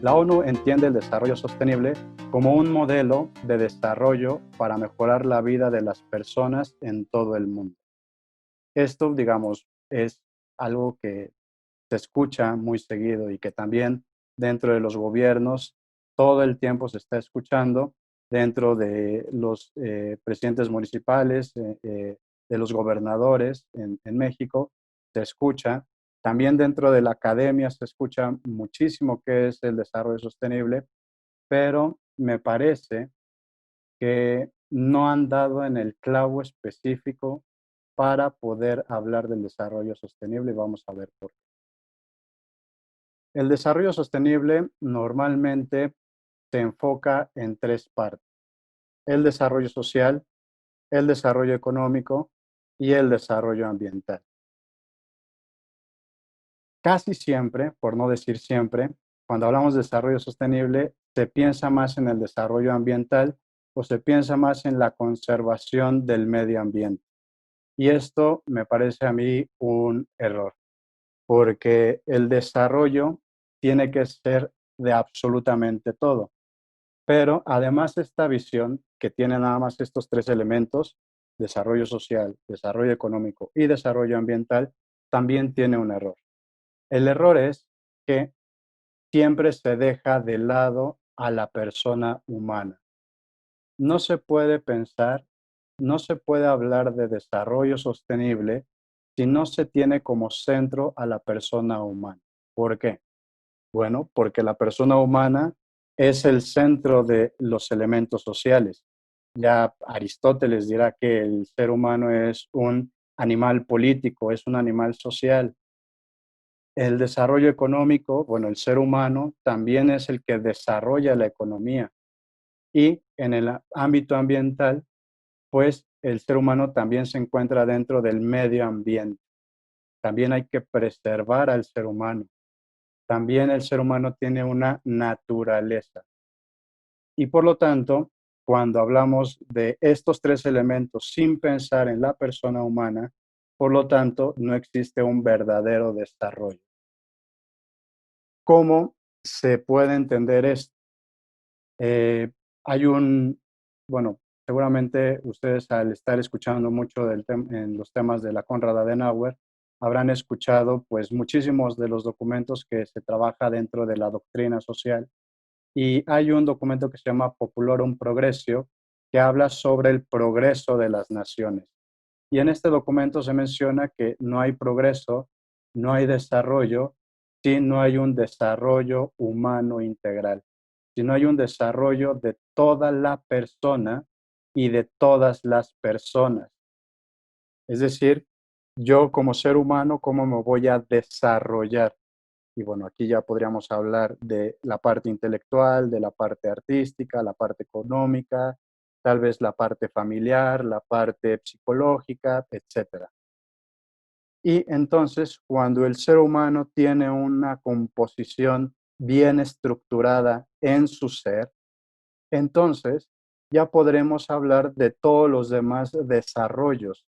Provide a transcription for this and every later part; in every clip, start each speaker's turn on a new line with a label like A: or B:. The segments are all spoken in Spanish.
A: La ONU entiende el desarrollo sostenible como un modelo de desarrollo para mejorar la vida de las personas en todo el mundo. Esto, digamos, es algo que se escucha muy seguido y que también dentro de los gobiernos todo el tiempo se está escuchando, dentro de los presidentes municipales, de los gobernadores en México, se escucha. También dentro de la academia se escucha muchísimo qué es el desarrollo sostenible, pero me parece que no han dado en el clavo específico para poder hablar del desarrollo sostenible. Vamos a ver por qué. El desarrollo sostenible normalmente se enfoca en tres partes: el desarrollo social, el desarrollo económico y el desarrollo ambiental. Casi siempre, por no decir siempre, cuando hablamos de desarrollo sostenible, se piensa más en el desarrollo ambiental o se piensa más en la conservación del medio ambiente. Y esto me parece a mí un error, porque el desarrollo tiene que ser de absolutamente todo. Pero además esta visión, que tiene nada más estos tres elementos, desarrollo social, desarrollo económico y desarrollo ambiental, también tiene un error. El error es que siempre se deja de lado a la persona humana. No se puede pensar, no se puede hablar de desarrollo sostenible si no se tiene como centro a la persona humana. ¿Por qué? Bueno, porque la persona humana es el centro de los elementos sociales. Ya Aristóteles dirá que el ser humano es un animal político, es un animal social. El desarrollo económico, bueno, el ser humano también es el que desarrolla la economía. Y en el ámbito ambiental, pues el ser humano también se encuentra dentro del medio ambiente. También hay que preservar al ser humano. También el ser humano tiene una naturaleza. Y por lo tanto, cuando hablamos de estos tres elementos sin pensar en la persona humana, por lo tanto, no existe un verdadero desarrollo. ¿Cómo se puede entender esto? Eh, hay un, bueno, seguramente ustedes al estar escuchando mucho en los temas de la Konrad Adenauer, habrán escuchado pues muchísimos de los documentos que se trabaja dentro de la doctrina social. Y hay un documento que se llama Populorum Progressio, que habla sobre el progreso de las naciones. Y en este documento se menciona que no hay progreso, no hay desarrollo, si no hay un desarrollo humano integral, si no hay un desarrollo de toda la persona y de todas las personas. Es decir, yo como ser humano, ¿cómo me voy a desarrollar? Y bueno, aquí ya podríamos hablar de la parte intelectual, de la parte artística, la parte económica, tal vez la parte familiar, la parte psicológica, etcétera. Y entonces, cuando el ser humano tiene una composición bien estructurada en su ser, entonces ya podremos hablar de todos los demás desarrollos,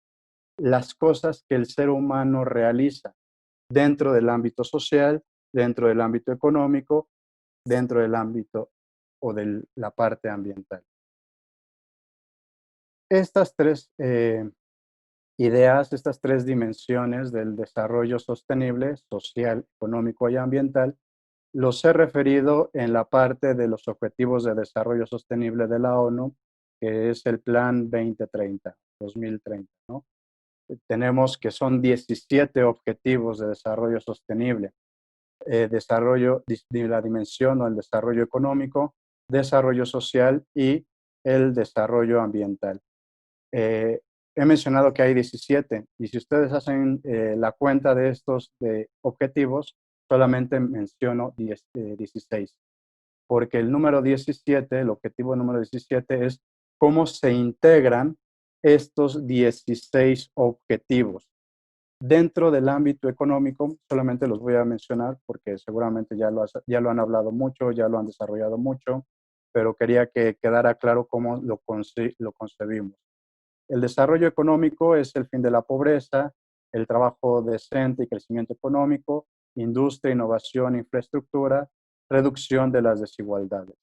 A: las cosas que el ser humano realiza dentro del ámbito social, dentro del ámbito económico, dentro del ámbito o de la parte ambiental. Estas tres ideas, estas tres dimensiones del desarrollo sostenible, social, económico y ambiental, los he referido en la parte de los Objetivos de Desarrollo Sostenible de la ONU, que es el Plan 2030, 2030, ¿no? Tenemos que son 17 objetivos de desarrollo sostenible. Desarrollo de la dimensión o el desarrollo económico, desarrollo social y el desarrollo ambiental. Eh, He mencionado que hay 17 y si ustedes hacen la cuenta de estos objetivos, solamente menciono 16, porque el número 17, el objetivo número 17 es cómo se integran estos 16 objetivos. Dentro del ámbito económico, solamente los voy a mencionar porque seguramente ya lo han hablado mucho, ya lo han desarrollado mucho, pero quería que quedara claro cómo lo concebimos. El desarrollo económico es el fin de la pobreza, el trabajo decente y crecimiento económico, industria, innovación, infraestructura, reducción de las desigualdades,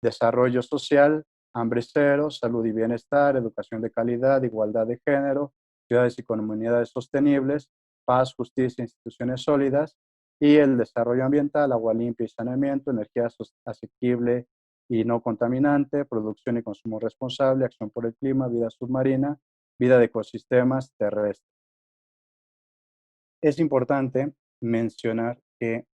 A: desarrollo social, hambre cero, salud y bienestar, educación de calidad, igualdad de género, ciudades y comunidades sostenibles, paz, justicia e instituciones sólidas, y el desarrollo ambiental, agua limpia y saneamiento, energía asequible y no contaminante, producción y consumo responsable, acción por el clima, vida submarina, vida de ecosistemas terrestres. Es importante mencionar que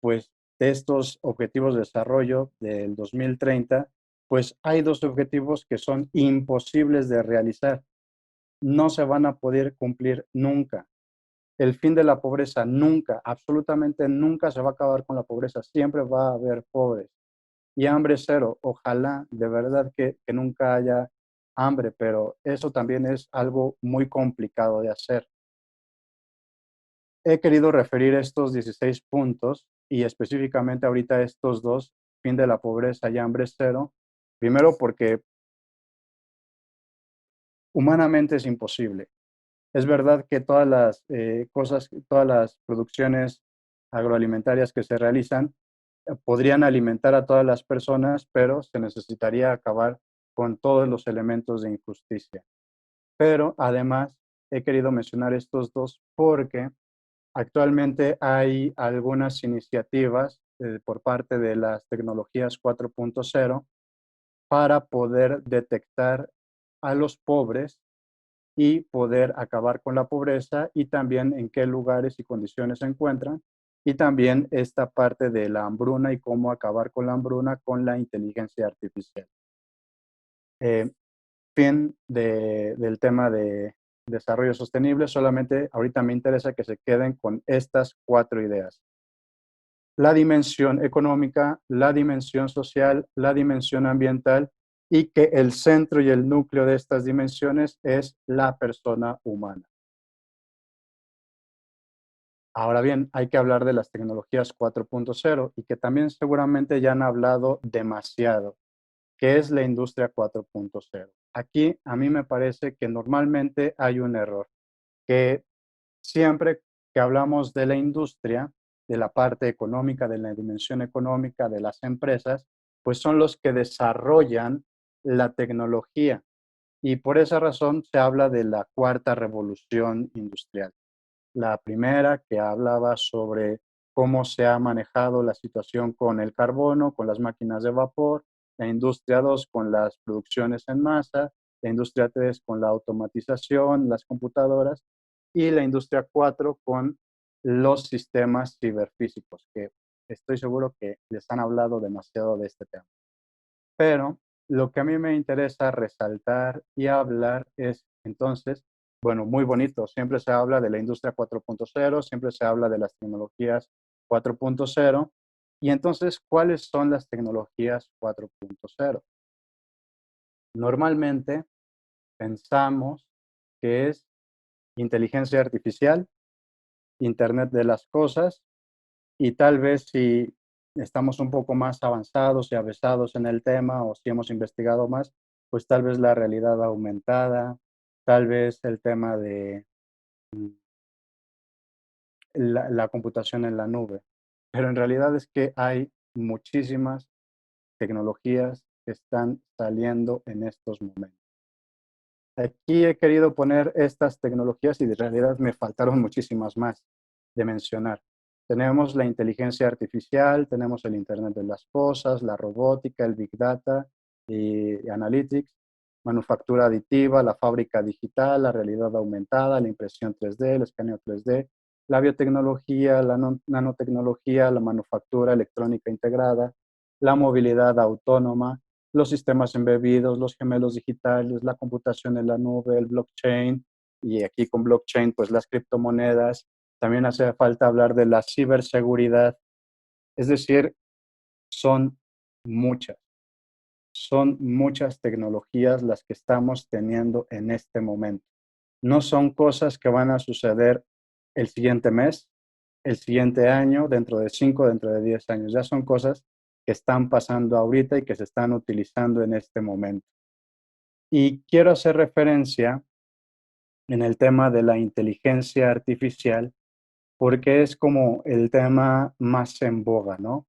A: pues de estos objetivos de desarrollo del 2030, pues hay dos objetivos que son imposibles de realizar. No se van a poder cumplir nunca. El fin de la pobreza nunca, absolutamente nunca se va a acabar con la pobreza. Siempre va a haber pobres. Y hambre cero. Ojalá de verdad que nunca haya hambre, pero eso también es algo muy complicado de hacer. He querido referir estos 16 puntos y específicamente ahorita estos dos, fin de la pobreza y hambre cero, primero porque humanamente es imposible. Es verdad que todas las cosas, todas las producciones agroalimentarias que se realizan podrían alimentar a todas las personas, pero se necesitaría acabar con todos los elementos de injusticia. Pero además he querido mencionar estos dos porque actualmente hay algunas iniciativas por parte de las tecnologías 4.0 para poder detectar a los pobres y poder acabar con la pobreza y también en qué lugares y condiciones se encuentran. Y también esta parte de la hambruna y cómo acabar con la hambruna con la inteligencia artificial. Eh, del tema de desarrollo sostenible, solamente ahorita me interesa que se queden con estas cuatro ideas: la dimensión económica, la dimensión social, la dimensión ambiental, y que el centro y el núcleo de estas dimensiones es la persona humana. Ahora bien, hay que hablar de las tecnologías 4.0 y que también seguramente ya han hablado demasiado, que es la industria 4.0. Aquí a mí me parece que normalmente hay un error, que siempre que hablamos de la industria, de la parte económica, de la dimensión económica de las empresas, pues son los que desarrollan la tecnología. Y por esa razón se habla de la cuarta revolución industrial. La primera, que hablaba sobre cómo se ha manejado la situación con el carbono, con las máquinas de vapor; la industria 2 con las producciones en masa; la industria 3 con la automatización, las computadoras; y la industria 4 con los sistemas ciberfísicos, que estoy seguro que les han hablado demasiado de este tema. Pero lo que a mí me interesa resaltar y hablar es, entonces, bueno, muy bonito, siempre se habla de la industria 4.0, siempre se habla de las tecnologías 4.0, y entonces, ¿cuáles son las tecnologías 4.0? Normalmente pensamos que es inteligencia artificial, Internet de las cosas, y tal vez si estamos un poco más avanzados y avesados en el tema o si hemos investigado más, pues tal vez la realidad aumentada, tal vez el tema de la computación en la nube. Pero en realidad es que hay muchísimas tecnologías que están saliendo en estos momentos. Aquí he querido poner estas tecnologías y de realidad me faltaron muchísimas más de mencionar. Tenemos la inteligencia artificial, tenemos el Internet de las cosas, la robótica, el Big Data y Analytics, manufactura aditiva, la fábrica digital, la realidad aumentada, la impresión 3D, el escaneo 3D, la biotecnología, la nanotecnología, la manufactura electrónica integrada, la movilidad autónoma, los sistemas embebidos, los gemelos digitales, la computación en la nube, el blockchain, y aquí con blockchain, pues las criptomonedas. También hace falta hablar de la ciberseguridad. Es decir, son muchas, son muchas tecnologías las que estamos teniendo en este momento. No son cosas que van a suceder el siguiente mes, el siguiente año, dentro de 5, dentro de 10 años. Ya son cosas que están pasando ahorita y que se están utilizando en este momento. Y quiero hacer referencia en el tema de la inteligencia artificial porque es como el tema más en boga, ¿no?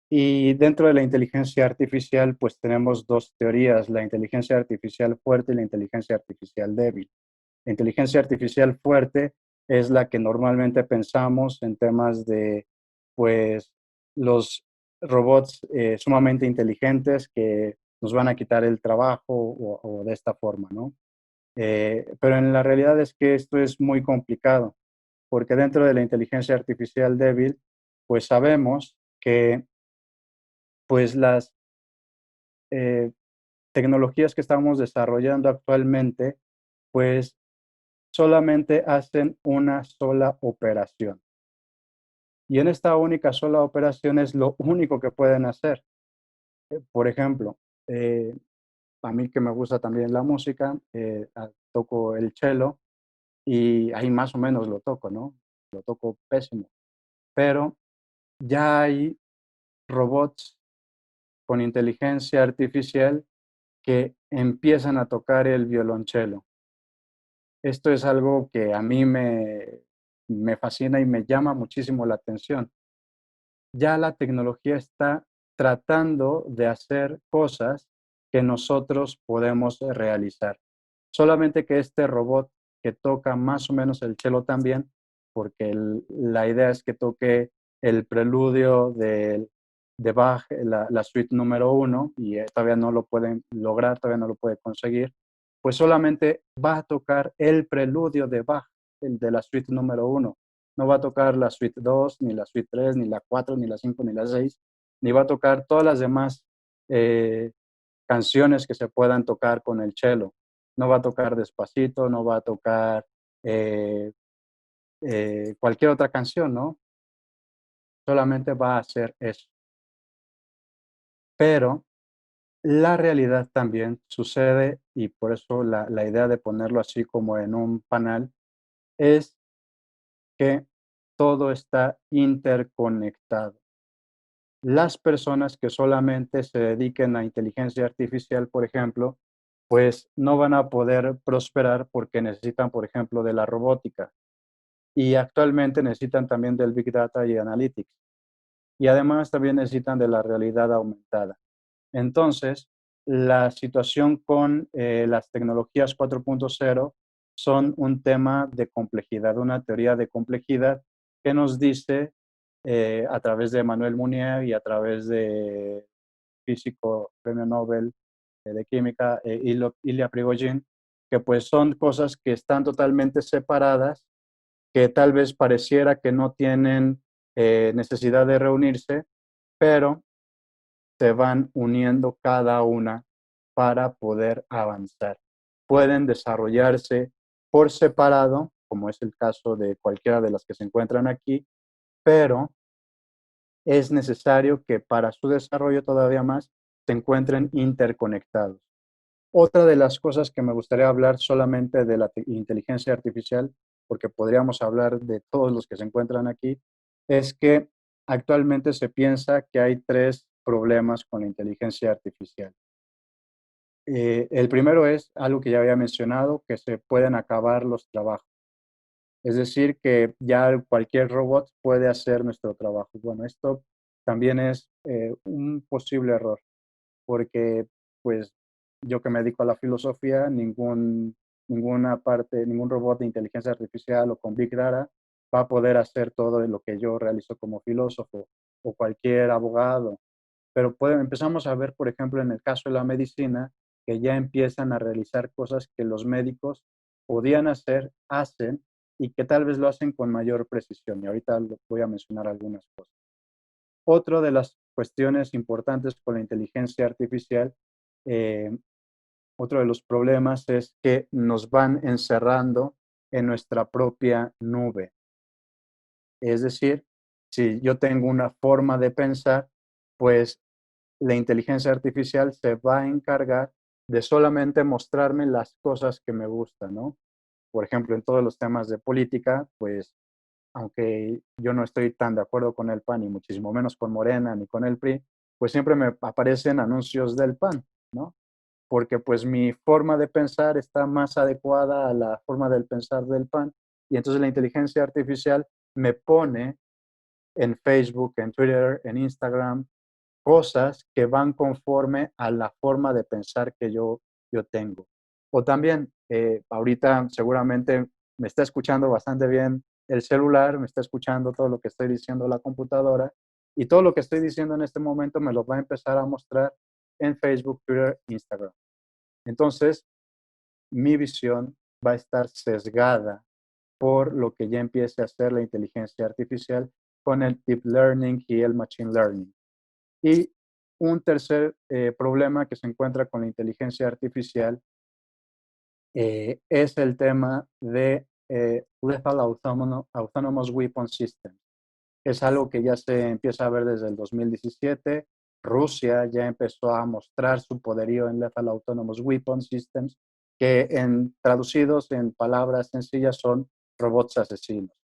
A: Y dentro de la inteligencia artificial, pues tenemos dos teorías, la inteligencia artificial fuerte y la inteligencia artificial débil. La inteligencia artificial fuerte es la que normalmente pensamos en temas de, pues, los robots sumamente inteligentes que nos van a quitar el trabajo o de esta forma, ¿no? Pero en la realidad es que esto es muy complicado, porque dentro de la inteligencia artificial débil, pues sabemos que pues las eh, tecnologías que estamos desarrollando actualmente, pues solamente hacen una sola operación. Y en esta única sola operación es lo único que pueden hacer. Por ejemplo, eh, a mí que me gusta también la música, toco el cello y ahí más o menos lo toco, ¿no? Lo toco pésimo. Pero ya hay robots con inteligencia artificial que empiezan a tocar el violonchelo. Esto es algo que a mí me fascina y me llama muchísimo la atención. Ya la tecnología está tratando de hacer cosas que nosotros podemos realizar. Solamente que este robot que toca más o menos el cello también, porque la idea es que toque el preludio de Bach, la suite número uno, y todavía no lo pueden lograr, todavía no lo puede conseguir, pues solamente va a tocar el preludio de Bach, el de la suite número uno. No va a tocar la suite 2 ni la suite 3 ni la 4 ni la 5 ni la 6 ni va a tocar todas las demás eh, canciones que se puedan tocar con el cello. No va a tocar Despacito, no va a tocar eh, cualquier otra canción, ¿no? Solamente va a hacer eso. Pero la realidad también sucede, y por eso la idea de ponerlo así como en un panel, es que todo está interconectado. Las personas que solamente se dediquen a inteligencia artificial, por ejemplo, pues no van a poder prosperar porque necesitan, por ejemplo, de la robótica y actualmente necesitan también del Big Data y Analytics y además también necesitan de la realidad aumentada. Entonces, la situación con las tecnologías 4.0 son un tema de complejidad, una teoría de complejidad que nos dice a través de Emmanuel Mounier y a través de físico, premio Nobel de química, Ilya Prigogine, que pues son cosas que están totalmente separadas, que tal vez pareciera que no tienen necesidad de reunirse, pero se van uniendo cada una para poder avanzar. Pueden desarrollarse por separado, como es el caso de cualquiera de las que se encuentran aquí, pero es necesario que para su desarrollo todavía más se encuentren interconectados. Otra de las cosas que me gustaría hablar solamente de la inteligencia artificial, porque podríamos hablar de todos los que se encuentran aquí, es que actualmente se piensa que hay tres problemas con la inteligencia artificial. El primero es algo que ya había mencionado, que se pueden acabar los trabajos. Es decir, que ya cualquier robot puede hacer nuestro trabajo. Bueno, esto también es un posible error, porque pues yo que me dedico a la filosofía, ninguna parte, ningún robot de inteligencia artificial o con Big Data va a poder hacer todo lo que yo realizo como filósofo o cualquier abogado. Pero empezamos a ver, por ejemplo, en el caso de la medicina, que ya empiezan a realizar cosas que los médicos podían hacer, hacen, y que tal vez lo hacen con mayor precisión. Y ahorita voy a mencionar algunas cosas. Otra de las cuestiones importantes con la inteligencia artificial, eh, otro de los problemas es que nos van encerrando en nuestra propia nube. Es decir, si yo tengo una forma de pensar, pues la inteligencia artificial se va a encargar de solamente mostrarme las cosas que me gustan, ¿no? Por ejemplo, en todos los temas de política, pues aunque yo no estoy tan de acuerdo con el PAN, ni muchísimo menos con Morena, ni con el PRI, pues siempre me aparecen anuncios del PAN, ¿no? Porque pues mi forma de pensar está más adecuada a la forma del pensar del PAN, y entonces la inteligencia artificial me pone en Facebook, en Twitter, en Instagram, cosas que van conforme a la forma de pensar que yo tengo. O también, ahorita seguramente me está escuchando bastante bien el celular, me está escuchando todo lo que estoy diciendo la computadora, y todo lo que estoy diciendo en este momento me lo va a empezar a mostrar en Facebook, Twitter, Instagram. Entonces, mi visión va a estar sesgada por lo que ya empiece a hacer la inteligencia artificial con el deep learning y el machine learning. Y un tercer problema que se encuentra con la inteligencia artificial es el tema de Lethal Autonomous Weapon System. Es algo que ya se empieza a ver desde el 2017. Rusia ya empezó a mostrar su poderío en Lethal Autonomous Weapon Systems, que traducidos en palabras sencillas son robots asesinos.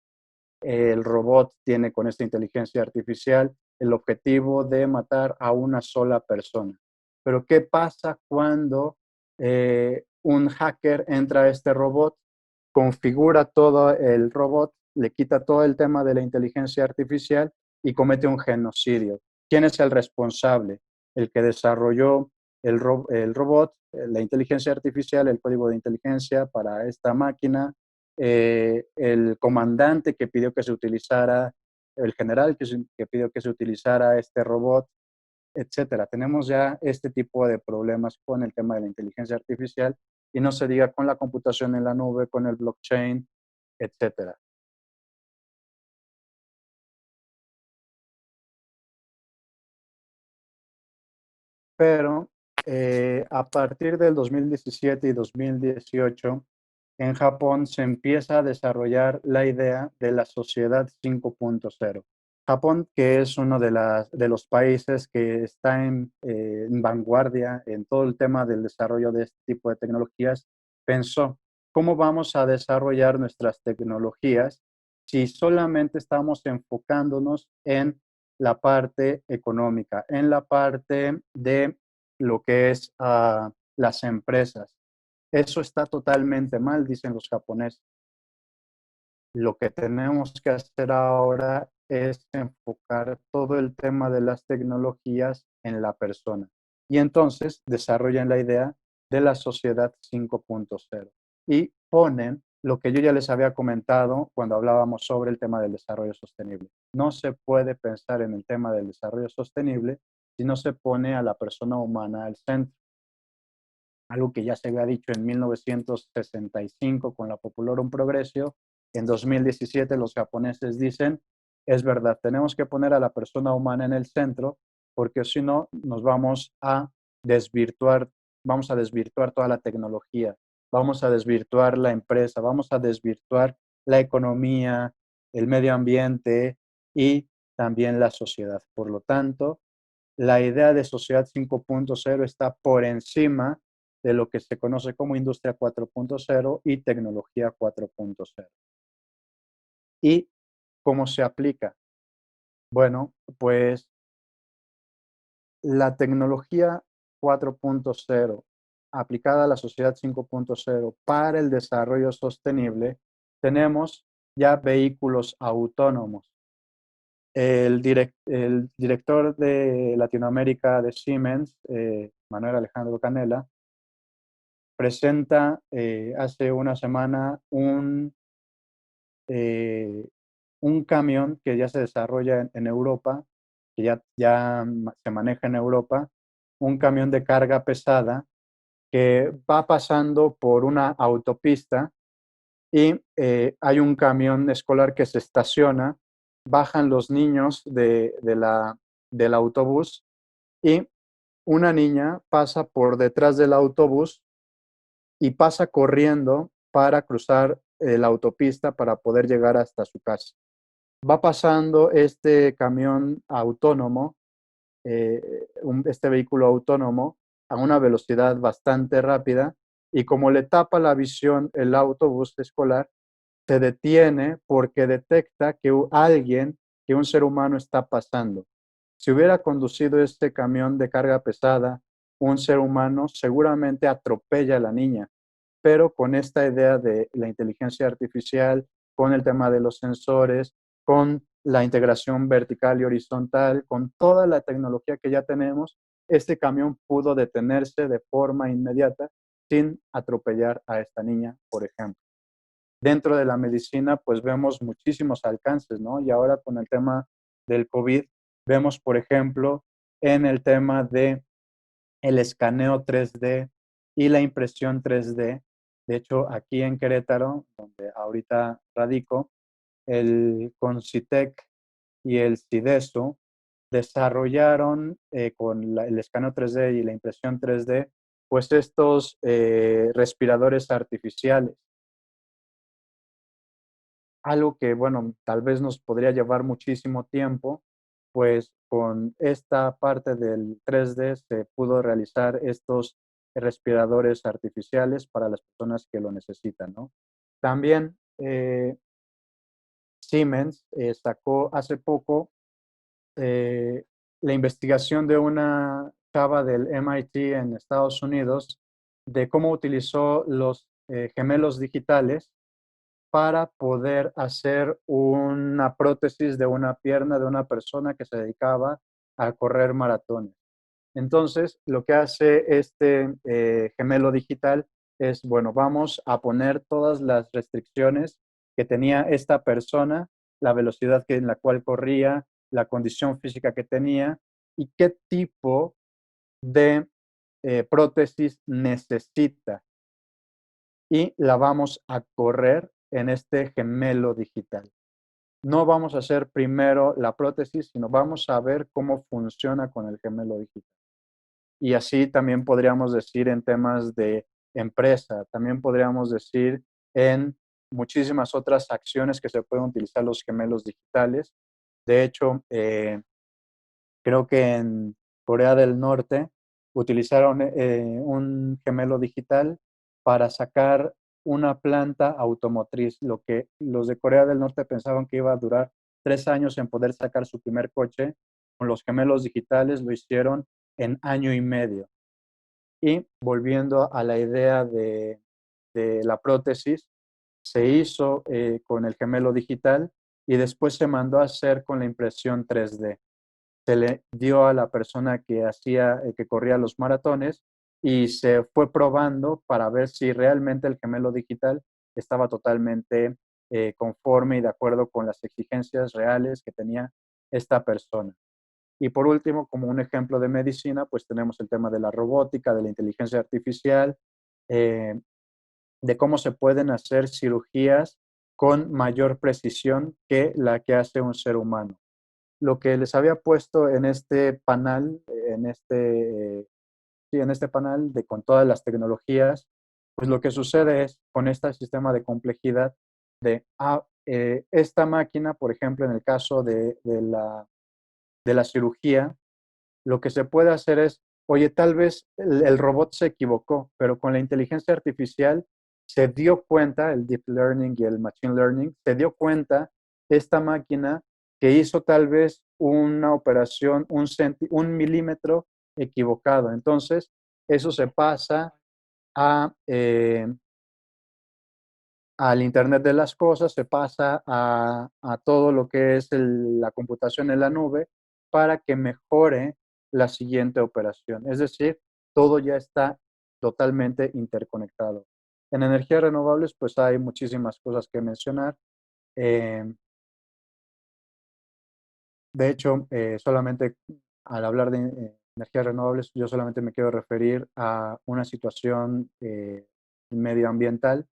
A: El robot tiene con esta inteligencia artificial el objetivo de matar a una sola persona. Pero ¿qué pasa cuando un hacker entra a este robot, configura todo el robot, le quita todo el tema de la inteligencia artificial y comete un genocidio? ¿Quién es el responsable? El que desarrolló el robot, la inteligencia artificial, el código de inteligencia para esta máquina, el comandante que pidió que se utilizara, el general que pidió que se utilizara este robot, etcétera. Tenemos ya este tipo de problemas con el tema de la inteligencia artificial y no se diga con la computación en la nube, con el blockchain, etcétera. Pero a partir del 2017 y 2018, en Japón se empieza a desarrollar la idea de la sociedad 5.0. Japón, que es uno de los países que está en vanguardia en todo el tema del desarrollo de este tipo de tecnologías, pensó, ¿cómo vamos a desarrollar nuestras tecnologías si solamente estamos enfocándonos en la parte económica, en la parte de lo que es las empresas? Eso está totalmente mal, dicen los japoneses. Lo que tenemos que hacer ahora es enfocar todo el tema de las tecnologías en la persona. Y entonces desarrollan la idea de la sociedad 5.0 y ponen lo que yo ya les había comentado cuando hablábamos sobre el tema del desarrollo sostenible. No se puede pensar en el tema del desarrollo sostenible si no se pone a la persona humana al centro. Algo que ya se había dicho en 1965 con la Populorum Progressio. En 2017 los japoneses dicen, es verdad, tenemos que poner a la persona humana en el centro porque si no nos desvirtuar, vamos a desvirtuar toda la tecnología, vamos a desvirtuar la empresa, vamos a desvirtuar la economía, el medio ambiente y también la sociedad. Por lo tanto, la idea de sociedad 5.0 está por encima de lo que se conoce como industria 4.0 y tecnología 4.0. ¿Y cómo se aplica? Bueno, pues la tecnología 4.0 aplicada a la sociedad 5.0 para el desarrollo sostenible, tenemos ya vehículos autónomos. El director de Latinoamérica de Siemens, Manuel Alejandro Canela, presenta hace una semana eh, un camión que ya se desarrolla en Europa, que ya se maneja en Europa, un camión de carga pesada que va pasando por una autopista y hay un camión escolar que se estaciona, bajan los niños del autobús y una niña pasa por detrás del autobús y pasa corriendo para cruzar la autopista para poder llegar hasta su casa. Va pasando este camión autónomo, este vehículo autónomo, a una velocidad bastante rápida y como le tapa la visión el autobús escolar, se detiene porque detecta que que un ser humano está pasando. Si hubiera conducido este camión de carga pesada, un ser humano seguramente atropella a la niña, pero con esta idea de la inteligencia artificial, con el tema de los sensores, con la integración vertical y horizontal, con toda la tecnología que ya tenemos, este camión pudo detenerse de forma inmediata sin atropellar a esta niña, por ejemplo. Dentro de la medicina, pues vemos muchísimos alcances, ¿no? Y ahora con el tema del COVID, vemos, por ejemplo, en el tema de el escaneo 3D y la impresión 3D. De hecho, aquí en Querétaro, donde ahorita radico, el Concitec y el CIDESO desarrollaron con el escaneo 3D y la impresión 3D, pues estos respiradores artificiales. Algo que, bueno, tal vez nos podría llevar muchísimo tiempo, pues con esta parte del 3D se pudo realizar estos respiradores artificiales para las personas que lo necesitan, ¿no? También Siemens sacó hace poco eh, la investigación de una chava del MIT en Estados Unidos de cómo utilizó los gemelos digitales para poder hacer una prótesis de una pierna de una persona que se dedicaba a correr maratones. Entonces, lo que hace este gemelo digital es, bueno, vamos a poner todas las restricciones que tenía esta persona, la velocidad en la cual corría, la condición física que tenía y qué tipo de prótesis necesita. Y la vamos a correr en este gemelo digital. No vamos a hacer primero la prótesis, sino vamos a ver cómo funciona con el gemelo digital. Y así también podríamos decir en temas de empresa, también podríamos decir en muchísimas otras acciones que se pueden utilizar los gemelos digitales. De hecho, creo que en Corea del Norte utilizaron un gemelo digital para sacar una planta automotriz, lo que los de Corea del Norte pensaban que iba a durar 3 años en poder sacar su primer coche. Con los gemelos digitales lo hicieron en año y medio. Y volviendo a la idea de la prótesis, se hizo con el gemelo digital y después se mandó a hacer con la impresión 3D. Se le dio a la persona que hacía, que corría los maratones y se fue probando para ver si realmente el gemelo digital estaba totalmente conforme y de acuerdo con las exigencias reales que tenía esta persona. Y por último, como un ejemplo de medicina, pues tenemos el tema de la robótica, de la inteligencia artificial, eh, de cómo se pueden hacer cirugías con mayor precisión que la que hace un ser humano. Lo que les había puesto en este panel, sí, en este panel de con todas las tecnologías, pues lo que sucede es con este sistema de complejidad de esta máquina, por ejemplo, en el caso de la cirugía, lo que se puede hacer es, oye, tal vez el robot se equivocó, pero con la inteligencia artificial se dio cuenta, el deep learning y el machine learning, se dio cuenta esta máquina que hizo tal vez una operación un milímetro equivocado. Entonces, eso se pasa a, al Internet de las cosas, se pasa a todo lo que es la computación en la nube para que mejore la siguiente operación. Es decir, todo ya está totalmente interconectado. En energías renovables, pues hay muchísimas cosas que mencionar. Eh, de hecho, solamente al hablar de energías renovables, yo solamente me quiero referir a una situación medioambiental,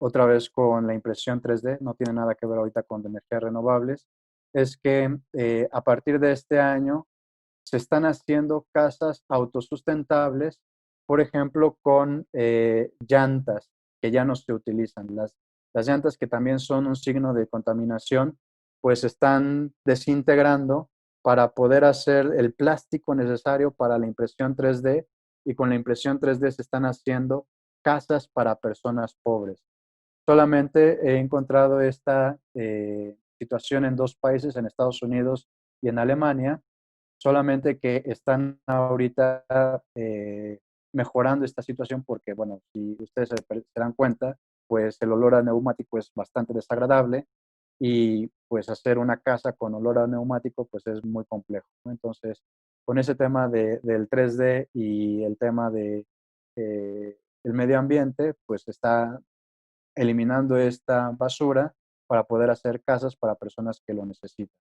A: otra vez con la impresión 3D, no tiene nada que ver ahorita con energías renovables, es que a partir de este año se están haciendo casas autosustentables, por ejemplo, con llantas que ya no se utilizan. Las llantas que también son un signo de contaminación, pues se están desintegrando para poder hacer el plástico necesario para la impresión 3D y con la impresión 3D se están haciendo casas para personas pobres. Solamente he encontrado esta situación en 2 países, en Estados Unidos y en Alemania, solamente que están ahorita mejorando esta situación porque, bueno, si ustedes se dan cuenta, pues el olor a neumático es bastante desagradable y pues hacer una casa con olor a neumático pues es muy complejo, ¿no? Entonces, con ese tema del 3D y el tema de el medio ambiente, pues está eliminando esta basura para poder hacer casas para personas que lo necesitan.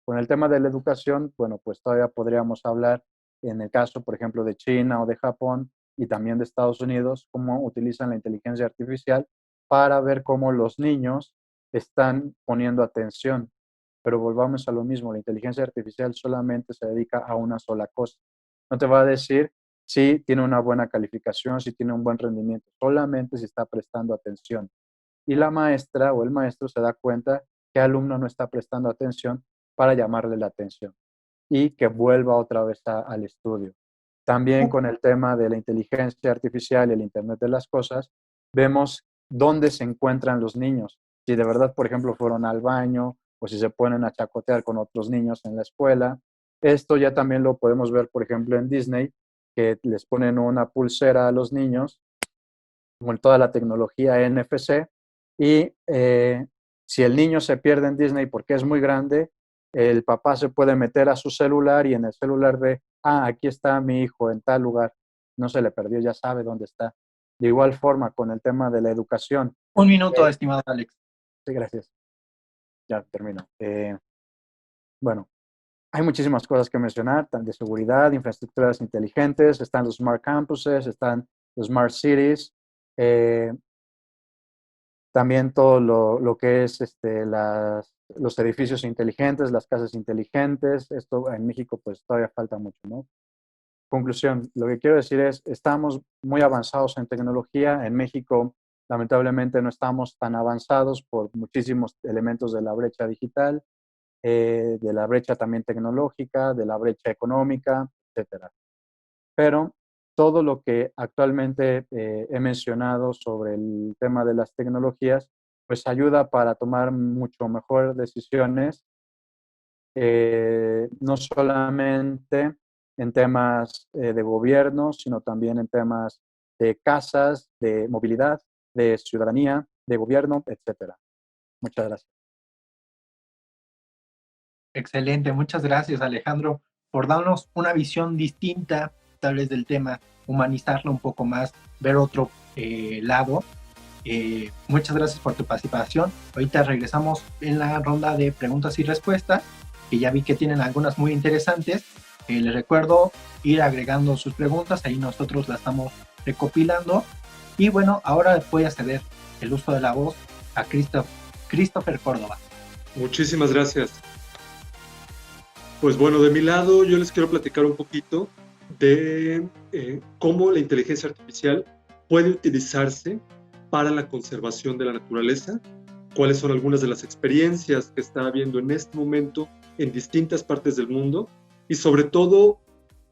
A: Con el tema de la educación, bueno, pues todavía podríamos hablar en el caso, por ejemplo, de China o de Japón y también de Estados Unidos, cómo utilizan la inteligencia artificial para ver cómo los niños están poniendo atención. Pero volvamos a lo mismo, la inteligencia artificial solamente se dedica a una sola cosa. No te va a decir si tiene una buena calificación, si tiene un buen rendimiento, solamente si está prestando atención. Y la maestra o el maestro se da cuenta que el alumno no está prestando atención para llamarle la atención y que vuelva otra vez al estudio. También con el tema de la inteligencia artificial y el Internet de las cosas, vemos dónde se encuentran los niños. Si de verdad, por ejemplo, fueron al baño o si se ponen a chacotear con otros niños en la escuela. Esto ya también lo podemos ver, por ejemplo, en Disney, que les ponen una pulsera a los niños con toda la tecnología NFC y si el niño se pierde en Disney porque es muy grande, el papá se puede meter a su celular y en el celular ve, aquí está mi hijo en tal lugar, no se le perdió, ya sabe dónde está. De igual forma, con el tema de la educación.
B: Un minuto, estimado Alex.
A: Sí, gracias. Ya termino. Bueno, hay muchísimas cosas que mencionar, tan de seguridad, infraestructuras inteligentes, están los smart campuses, están los smart cities, eh, también todo lo que es los edificios inteligentes, las casas inteligentes. Esto en México pues todavía falta mucho, ¿no? Conclusión, lo que quiero decir es, estamos muy avanzados en tecnología. En México, lamentablemente, no estamos tan avanzados por muchísimos elementos de la brecha digital, de la brecha también tecnológica, de la brecha económica, etcétera. Pero todo lo que actualmente he mencionado sobre el tema de las tecnologías, pues ayuda para tomar mucho mejor decisiones, no solamente en temas de gobierno, sino también en temas de casas, de movilidad, de ciudadanía, de gobierno, etcétera. Muchas gracias.
B: Excelente, muchas gracias Alejandro por darnos una visión distinta tal vez del tema, humanizarlo un poco más, ver otro lado. Muchas gracias por tu participación. Ahorita regresamos en la ronda de preguntas y respuestas, que ya vi que tienen algunas muy interesantes. Les recuerdo ir agregando sus preguntas, ahí nosotros las estamos recopilando. Y bueno, ahora voy a ceder el uso de la voz a Christopher Córdoba.
C: Muchísimas gracias. Pues bueno, de mi lado yo les quiero platicar un poquito de cómo la inteligencia artificial puede utilizarse para la conservación de la naturaleza, cuáles son algunas de las experiencias que está habiendo en este momento en distintas partes del mundo y sobre todo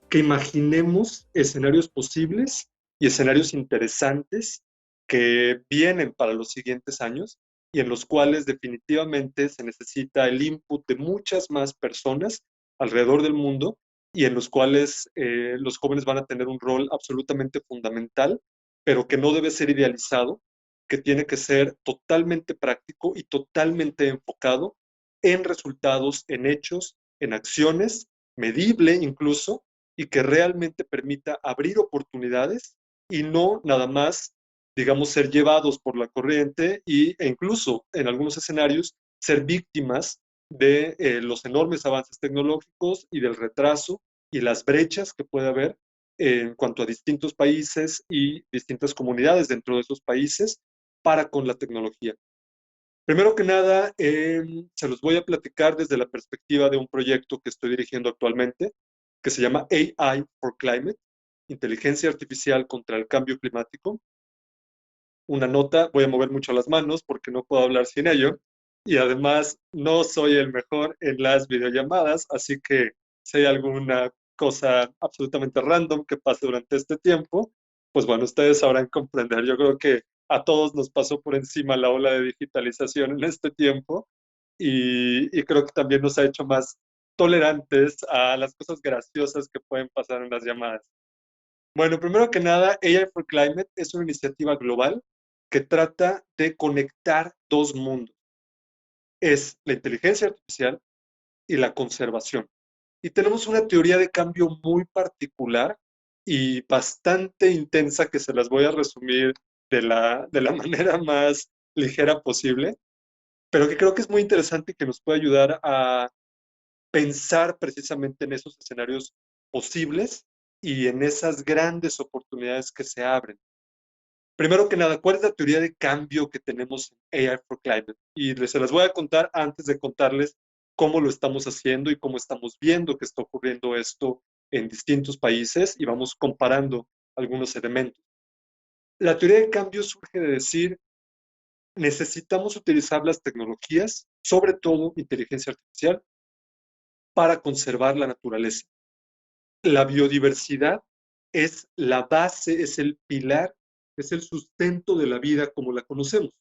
C: que imaginemos escenarios posibles y escenarios interesantes que vienen para los siguientes años y en los cuales definitivamente se necesita el input de muchas más personas alrededor del mundo y en los cuales los jóvenes van a tener un rol absolutamente fundamental, pero que no debe ser idealizado, que tiene que ser totalmente práctico y totalmente enfocado en resultados, en hechos, en acciones, medible incluso, y que realmente permita abrir oportunidades y no nada más, digamos, ser llevados por la corriente e incluso en algunos escenarios ser víctimas de los enormes avances tecnológicos y del retraso y las brechas que puede haber en cuanto a distintos países y distintas comunidades dentro de esos países para con la tecnología. Primero que nada, se los voy a platicar desde la perspectiva de un proyecto que estoy dirigiendo actualmente, que se llama AI for Climate, Inteligencia Artificial contra el Cambio Climático. Una nota, voy a mover mucho las manos porque no puedo hablar sin ello, y además no soy el mejor en las videollamadas, así que si hay alguna cosa absolutamente random que pase durante este tiempo, pues bueno, ustedes sabrán comprender. Yo creo que a todos nos pasó por encima la ola de digitalización en este tiempo y creo que también nos ha hecho más tolerantes a las cosas graciosas que pueden pasar en las llamadas. Bueno, primero que nada, AI for Climate es una iniciativa global que trata de conectar dos mundos. es la inteligencia artificial y la conservación. Y tenemos una teoría de cambio muy particular y bastante intensa que se las voy a resumir de la manera más ligera posible, pero que creo que es muy interesante y que nos puede ayudar a pensar precisamente en esos escenarios posibles y en esas grandes oportunidades que se abren. Primero que nada, ¿cuál es la teoría de cambio que tenemos en AI for Climate? Y se las voy a contar antes de contarles cómo lo estamos haciendo y cómo estamos viendo que está ocurriendo esto en distintos países y vamos comparando algunos elementos. La teoría de cambio surge de decir, necesitamos utilizar las tecnologías, sobre todo inteligencia artificial, para conservar la naturaleza. La biodiversidad es la base, es el pilar, es el sustento de la vida como la conocemos.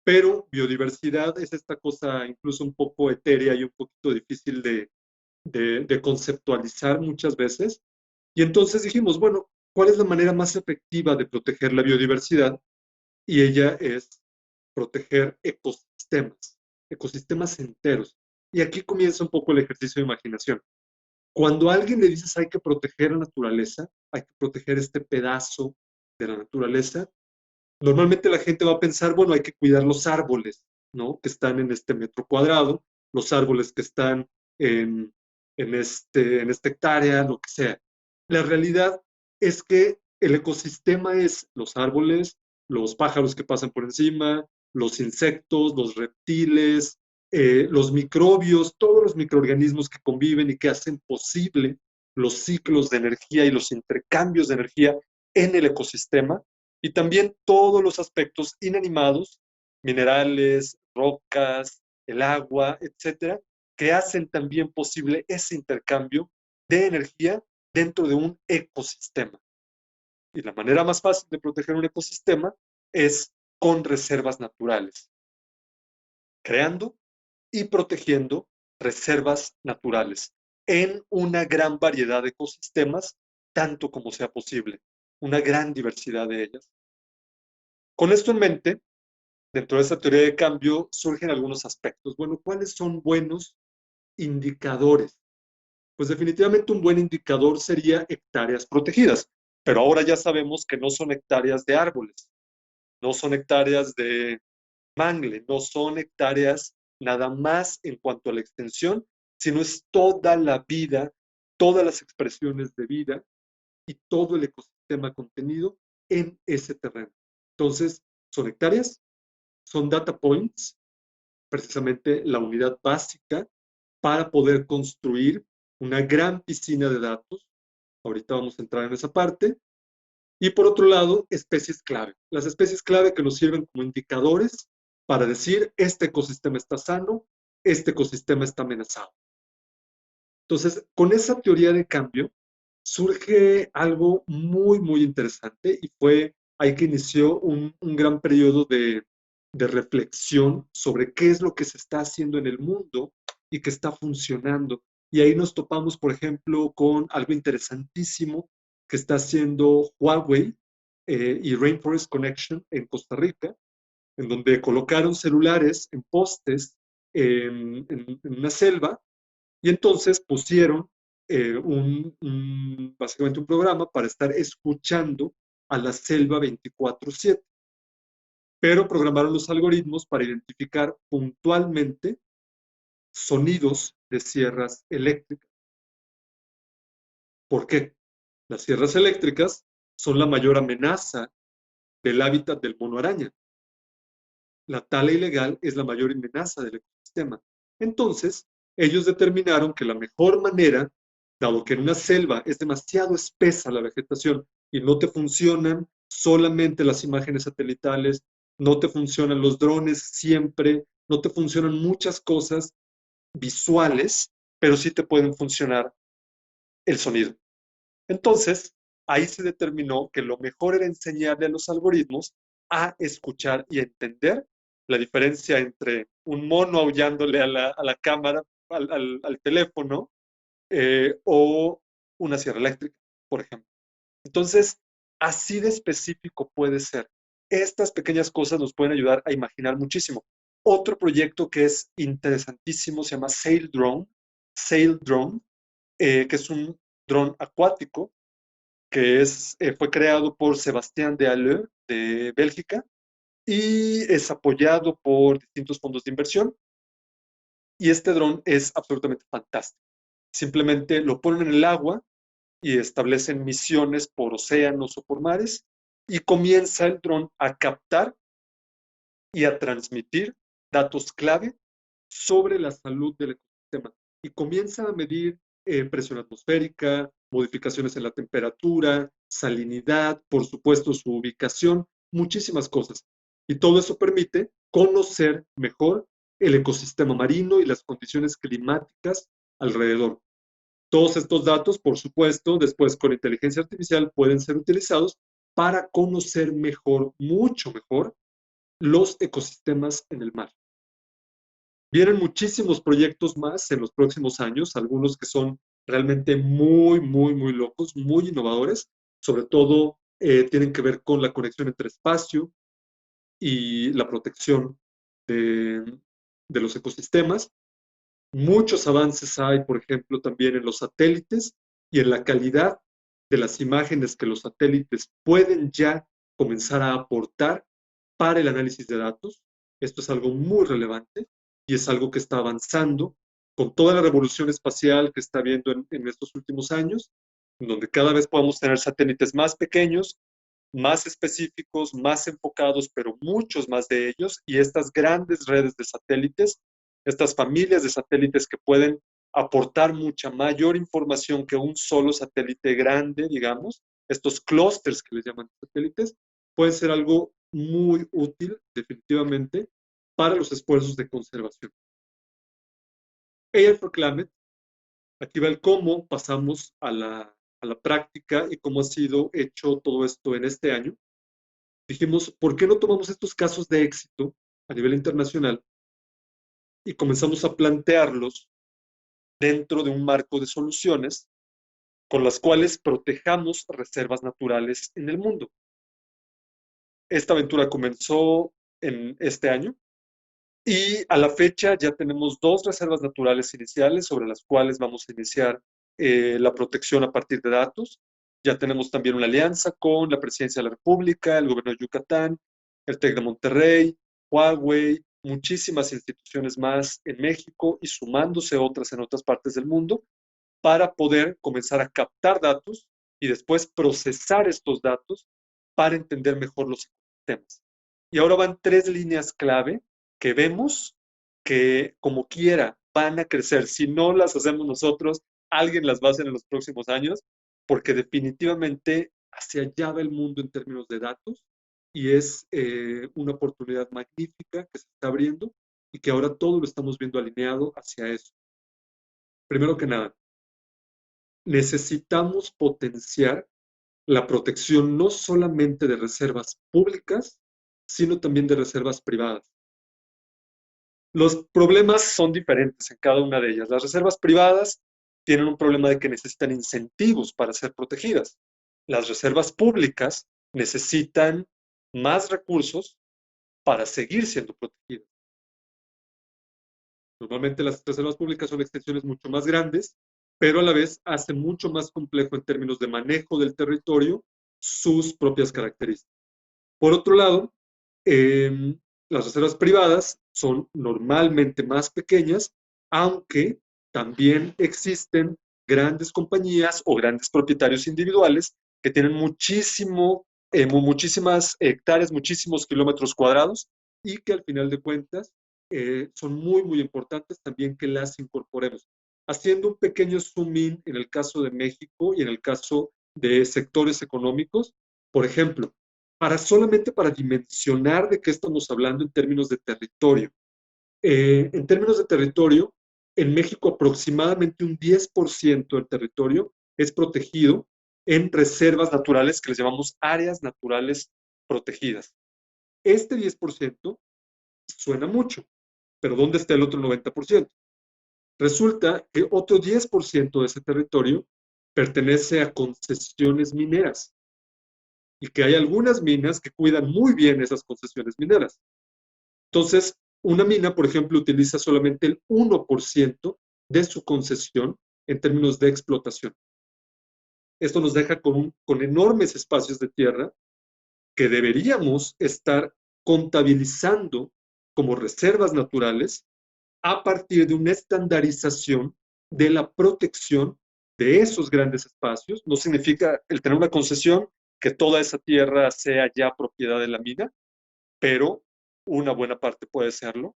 C: Pero biodiversidad es esta cosa incluso un poco etérea y un poquito difícil de conceptualizar muchas veces. Y entonces dijimos, bueno, ¿cuál es la manera más efectiva de proteger la biodiversidad? Y ella es proteger ecosistemas, ecosistemas enteros. Y aquí comienza un poco el ejercicio de imaginación. Cuando a alguien le dices hay que proteger la naturaleza, hay que proteger este pedazo de la naturaleza, normalmente la gente va a pensar, bueno, hay que cuidar los árboles, ¿no? Que están en este metro cuadrado, los árboles que están en, en esta hectárea, lo que sea. La realidad es que el ecosistema es los árboles, los pájaros que pasan por encima, los insectos, los reptiles, los microbios, todos los microorganismos que conviven y que hacen posible los ciclos de energía y los intercambios de energía en el ecosistema, y también todos los aspectos inanimados, minerales, rocas, el agua, etcétera, que hacen también posible ese intercambio de energía dentro de un ecosistema. Y la manera más fácil de proteger un ecosistema es con reservas naturales, creando y protegiendo reservas naturales en una gran variedad de ecosistemas, tanto como sea posible, una gran diversidad de ellas. Con esto en mente, dentro de esta teoría de cambio surgen algunos aspectos. Bueno, ¿cuáles son buenos indicadores? Pues definitivamente un buen indicador sería hectáreas protegidas, pero ahora ya sabemos que no son hectáreas de árboles, no son hectáreas de mangle, no son hectáreas nada más en cuanto a la extensión, sino es toda la vida, todas las expresiones de vida y todo el ecosistema contenido en ese terreno. Entonces, son hectáreas, son data points, precisamente la unidad básica para poder construir una gran piscina de datos. Ahorita vamos a entrar en esa parte. Y por otro lado, especies clave. Las especies clave que nos sirven como indicadores para decir, este ecosistema está sano, este ecosistema está amenazado. Entonces, con esa teoría de cambio, surge algo muy, muy interesante y fue ahí que inició un gran periodo de reflexión sobre qué es lo que se está haciendo en el mundo y que está funcionando. Y ahí nos topamos, por ejemplo, con algo interesantísimo que está haciendo Huawei y Rainforest Connection en Costa Rica, en donde colocaron celulares en postes en una selva y entonces pusieron básicamente un programa para estar escuchando a la selva 24/7, pero programaron los algoritmos para identificar puntualmente sonidos de sierras eléctricas. ¿Por qué? Las sierras eléctricas son la mayor amenaza del hábitat del mono araña. La tala ilegal es la mayor amenaza del ecosistema. Entonces, ellos determinaron que la mejor manera, dado que en una selva es demasiado espesa la vegetación y no te funcionan solamente las imágenes satelitales, no te funcionan los drones siempre, no te funcionan muchas cosas visuales, pero sí te pueden funcionar el sonido. Entonces, ahí se determinó que lo mejor era enseñarle a los algoritmos a escuchar y entender la diferencia entre un mono aullándole a la cámara, al teléfono, o una sierra eléctrica, por ejemplo. Entonces, así de específico puede ser. Estas pequeñas cosas nos pueden ayudar a imaginar muchísimo. Otro proyecto que es interesantísimo se llama Sail Drone, que es un dron acuático que fue creado por Sébastien Dehaleux de Bélgica y es apoyado por distintos fondos de inversión. Y este dron es absolutamente fantástico. Simplemente lo ponen en el agua y establecen misiones por océanos o por mares y comienza el dron a captar y a transmitir datos clave sobre la salud del ecosistema y comienza a medir presión atmosférica, modificaciones en la temperatura, salinidad, por supuesto su ubicación, muchísimas cosas. Y todo eso permite conocer mejor el ecosistema marino y las condiciones climáticas alrededor. Todos estos datos, por supuesto, después con inteligencia artificial pueden ser utilizados para conocer mejor, mucho mejor, los ecosistemas en el mar. Vienen muchísimos proyectos más en los próximos años, algunos que son realmente muy, muy, muy locos, muy innovadores, sobre todo tienen que ver con la conexión entre espacio y la protección de los ecosistemas. Muchos avances hay, por ejemplo, también en los satélites y en la calidad de las imágenes que los satélites pueden ya comenzar a aportar para el análisis de datos. Esto es algo muy relevante y es algo que está avanzando con toda la revolución espacial que está habiendo en estos últimos años, en donde cada vez podemos tener satélites más pequeños, más específicos, más enfocados, pero muchos más de ellos, y estas grandes redes de satélites, estas familias de satélites que pueden aportar mucha mayor información que un solo satélite grande, digamos, estos clústeres que les llaman satélites, pueden ser algo muy útil, definitivamente, para los esfuerzos de conservación. AI for Climate, aquí va el cómo pasamos a la práctica y cómo ha sido hecho todo esto en este año. Dijimos, ¿por qué no tomamos estos casos de éxito a nivel internacional y comenzamos a plantearlos dentro de un marco de soluciones con las cuales protejamos reservas naturales en el mundo? Esta aventura comenzó en este año y a la fecha ya tenemos 2 reservas naturales iniciales sobre las cuales vamos a iniciar la protección a partir de datos. Ya tenemos también una alianza con la Presidencia de la República, el Gobierno de Yucatán, el TEC de Monterrey, Huawei, muchísimas instituciones más en México y sumándose otras en otras partes del mundo para poder comenzar a captar datos y después procesar estos datos para entender mejor los ecosistemas. Y ahora van 3 líneas clave que vemos que como quiera van a crecer. Si no las hacemos nosotros, alguien las va a hacer en los próximos años, porque definitivamente hacia allá va el mundo en términos de datos y es una oportunidad magnífica que se está abriendo y que ahora todo lo estamos viendo alineado hacia eso. Primero que nada, necesitamos potenciar la protección no solamente de reservas públicas, sino también de reservas privadas. Los problemas son diferentes en cada una de ellas. Las reservas privadas tienen un problema de que necesitan incentivos para ser protegidas. Las reservas públicas necesitan más recursos para seguir siendo protegidas. Normalmente las reservas públicas son extensiones mucho más grandes, pero a la vez hace mucho más complejo en términos de manejo del territorio sus propias características. Por otro lado, las reservas privadas son normalmente más pequeñas, aunque también existen grandes compañías o grandes propietarios individuales que tienen muchísimas hectáreas, muchísimos kilómetros cuadrados y que al final de cuentas son muy, muy importantes también que las incorporemos. Haciendo un pequeño zoom in en el caso de México y en el caso de sectores económicos, por ejemplo, solamente para dimensionar de qué estamos hablando en términos de territorio. En términos de territorio, en México aproximadamente un 10% del territorio es protegido en reservas naturales que les llamamos áreas naturales protegidas. Este 10% suena mucho, pero ¿dónde está el otro 90%? Resulta que otro 10% de ese territorio pertenece a concesiones mineras y que hay algunas minas que cuidan muy bien esas concesiones mineras. Entonces, Una mina, por ejemplo, utiliza solamente el 1% de su concesión en términos de explotación. Esto nos deja con enormes espacios de tierra que deberíamos estar contabilizando como reservas naturales a partir de una estandarización de la protección de esos grandes espacios. No significa el tener una concesión que toda esa tierra sea ya propiedad de la mina, pero una buena parte puede serlo.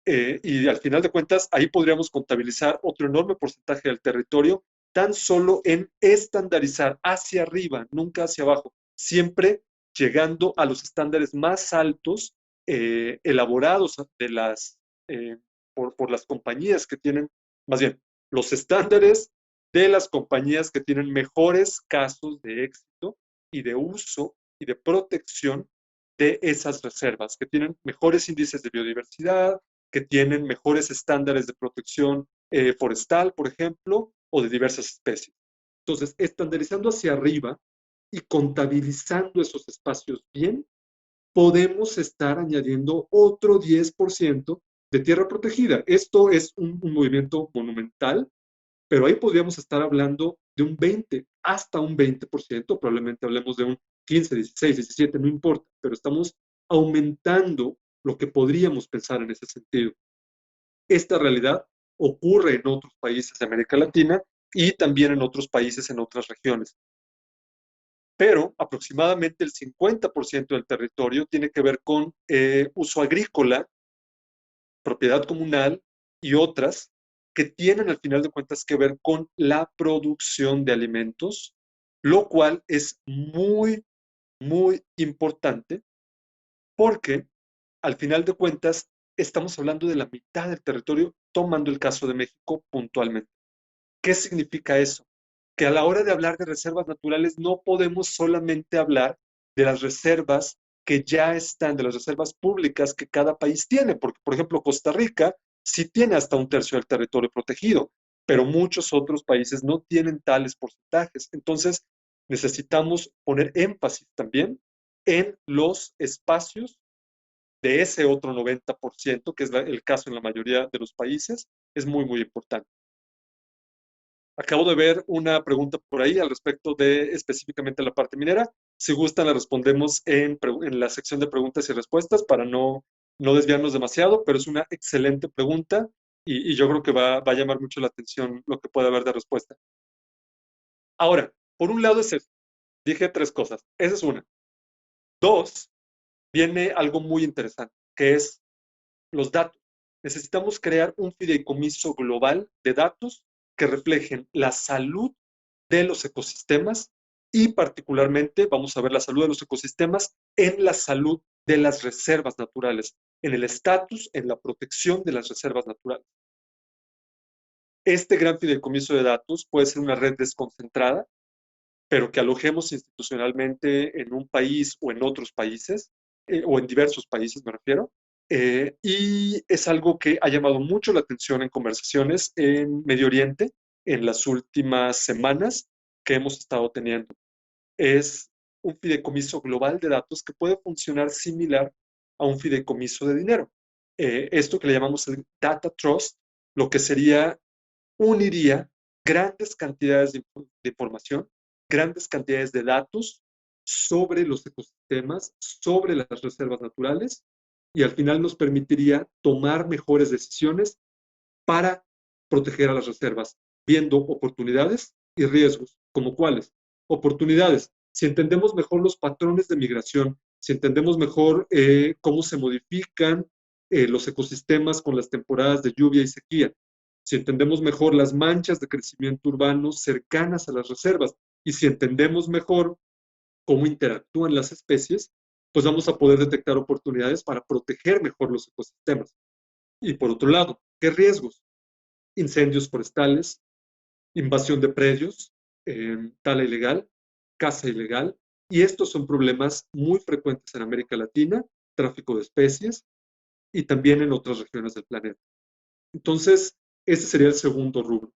C: Y al final de cuentas, ahí podríamos contabilizar otro enorme porcentaje del territorio, tan solo en estandarizar hacia arriba, nunca hacia abajo, siempre llegando a los estándares más altos elaborados por las compañías que tienen, más bien, los estándares de las compañías que tienen mejores casos de éxito y de uso y de protección de esas reservas, que tienen mejores índices de biodiversidad, que tienen mejores estándares de protección forestal, por ejemplo, o de diversas especies. Entonces, estandarizando hacia arriba y contabilizando esos espacios bien, podemos estar añadiendo otro 10% de tierra protegida. Esto es un movimiento monumental, pero ahí podríamos estar hablando de un 20, hasta un 20%, probablemente hablemos de un 15, 16, 17, no importa, pero estamos aumentando lo que podríamos pensar en ese sentido. Esta realidad ocurre en otros países de América Latina y también en otros países en otras regiones. Pero aproximadamente el 50% del territorio tiene que ver con uso agrícola, propiedad comunal y otras que tienen al final de cuentas que ver con la producción de alimentos, lo cual es muy, muy importante porque al final de cuentas estamos hablando de la mitad del territorio, tomando el caso de México puntualmente. ¿Qué significa eso? Que a la hora de hablar de reservas naturales no podemos solamente hablar de las reservas que ya están, de las reservas públicas que cada país tiene, porque por ejemplo Costa Rica sí tiene hasta un tercio del territorio protegido, pero muchos otros países no tienen tales porcentajes. Entonces necesitamos poner énfasis también en los espacios de ese otro 90%, que es el caso en la mayoría de los países, es muy, muy importante. Acabo de ver una pregunta por ahí al respecto de específicamente la parte minera. Si gustan, la respondemos en la sección de preguntas y respuestas para no desviarnos demasiado, pero es una excelente pregunta y yo creo que va a llamar mucho la atención lo que puede haber de respuesta. Ahora, por un lado es eso. Dije tres cosas. Esa es una. Dos, viene algo muy interesante, que es los datos. Necesitamos crear un fideicomiso global de datos que reflejen la salud de los ecosistemas y particularmente vamos a ver la salud de los ecosistemas en la salud de las reservas naturales, en el estatus, en la protección de las reservas naturales. Este gran fideicomiso de datos puede ser una red desconcentrada, pero que alojemos institucionalmente en un país o en otros países, o en diversos países me refiero, y es algo que ha llamado mucho la atención en conversaciones en Medio Oriente en las últimas semanas que hemos estado teniendo. Es un fideicomiso global de datos que puede funcionar similar a un fideicomiso de dinero. Esto que le llamamos el Data Trust, lo que sería, uniría grandes cantidades de información, grandes cantidades de datos sobre los ecosistemas, sobre las reservas naturales, y al final nos permitiría tomar mejores decisiones para proteger a las reservas, viendo oportunidades y riesgos, como cuáles. Oportunidades, si entendemos mejor los patrones de migración, si entendemos mejor cómo se modifican los ecosistemas con las temporadas de lluvia y sequía, si entendemos mejor las manchas de crecimiento urbano cercanas a las reservas y si entendemos mejor cómo interactúan las especies, pues vamos a poder detectar oportunidades para proteger mejor los ecosistemas. Y por otro lado, ¿qué riesgos? Incendios forestales, invasión de predios, tala ilegal, caza ilegal, y estos son problemas muy frecuentes en América Latina, tráfico de especies y también en otras regiones del planeta. Entonces, ese sería el segundo rubro.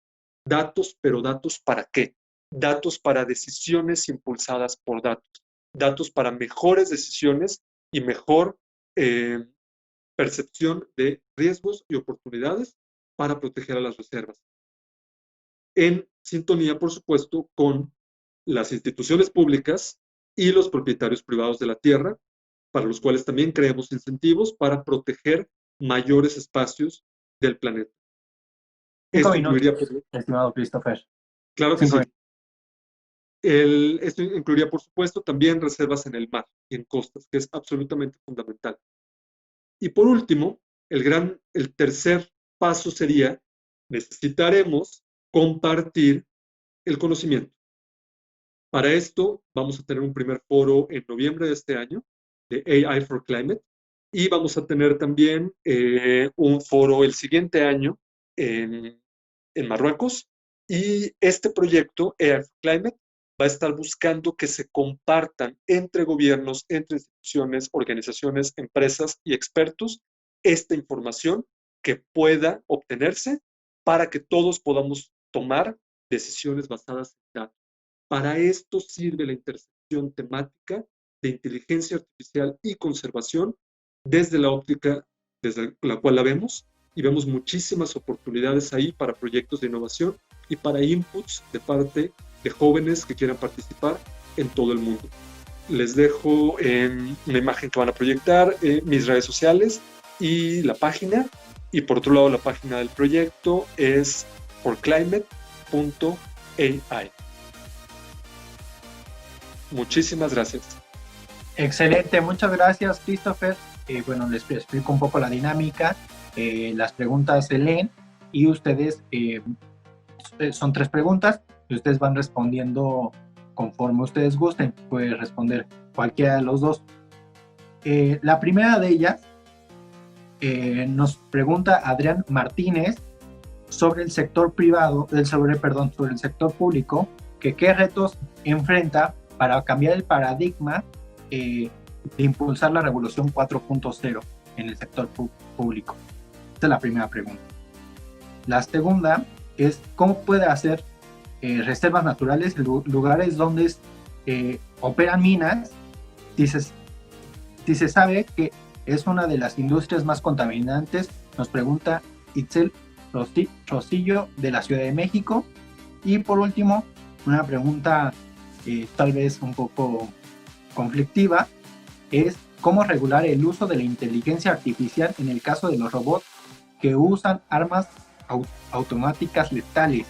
C: Datos, pero datos para qué? Datos para decisiones impulsadas por datos. Datos para mejores decisiones y mejor percepción de riesgos y oportunidades para proteger a las reservas. En sintonía, por supuesto, con las instituciones públicas y los propietarios privados de la tierra, para los cuales también creemos incentivos para proteger mayores espacios del planeta.
B: 5 minutos,
C: Incluiría,
B: estimado Christopher.
C: claro que
B: 5
C: sí,
B: minutos.
C: esto incluiría, por supuesto, también reservas en el mar y en costas, que es absolutamente fundamental. Y por último, el tercer paso sería, necesitaremos compartir el conocimiento. Para esto, vamos a tener un primer foro en noviembre de este año, de AI for Climate, y vamos a tener también un foro el siguiente año en Marruecos. Y este proyecto, AI for Climate, va a estar buscando que se compartan entre gobiernos, entre instituciones, organizaciones, empresas y expertos esta información que pueda obtenerse para que todos podamos tomar decisiones basadas en datos. Para esto sirve la intersección temática de inteligencia artificial y conservación desde la óptica desde la cual la vemos, y vemos muchísimas oportunidades ahí para proyectos de innovación y para inputs de parte de jóvenes que quieran participar en todo el mundo. Les dejo en una imagen que van a proyectar mis redes sociales y la página. Y por otro lado, la página del proyecto es forclimate.ai. Muchísimas gracias.
B: Excelente, muchas gracias, Christopher. Bueno, les explico un poco la dinámica. Las preguntas se leen y ustedes, son 3 preguntas y ustedes van respondiendo conforme ustedes gusten. Pueden responder cualquiera de los dos. La primera de ellas nos pregunta Adrián Martínez sobre el sector privado, sobre el sector público, que qué retos enfrenta para cambiar el paradigma de impulsar la revolución 4.0 en el sector público. Esta es la primera pregunta. La segunda es cómo puede hacer reservas naturales en lugares donde operan minas si se sabe que es una de las industrias más contaminantes. Nos pregunta Itzel Rosillo de la Ciudad de México. Y por último, una pregunta tal vez un poco conflictiva, es cómo regular el uso de la inteligencia artificial en el caso de los robots que usan armas automáticas letales.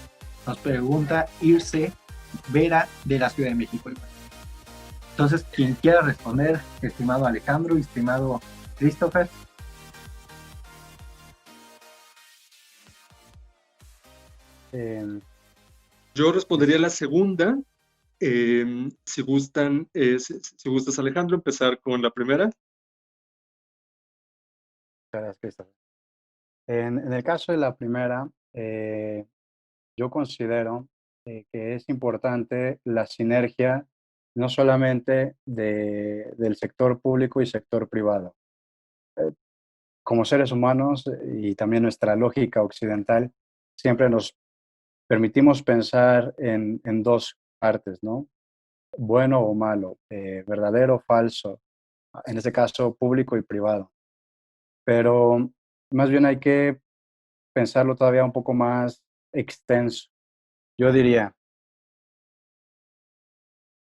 B: Nos pregunta Irse Vera de la Ciudad de México. Entonces, quien quiera responder, estimado Alejandro, estimado Christopher.
C: Yo respondería la segunda. Si gustan, si gustas, Alejandro, empezar con la primera.
A: Gracias, Christopher. En el caso de la primera, yo considero que es importante la sinergia no solamente del sector público y sector privado. Como seres humanos y también nuestra lógica occidental, siempre nos permitimos pensar en dos partes, ¿no? Bueno o malo, verdadero o falso, en este caso público y privado. Pero más bien hay que pensarlo todavía un poco más extenso. Yo diría,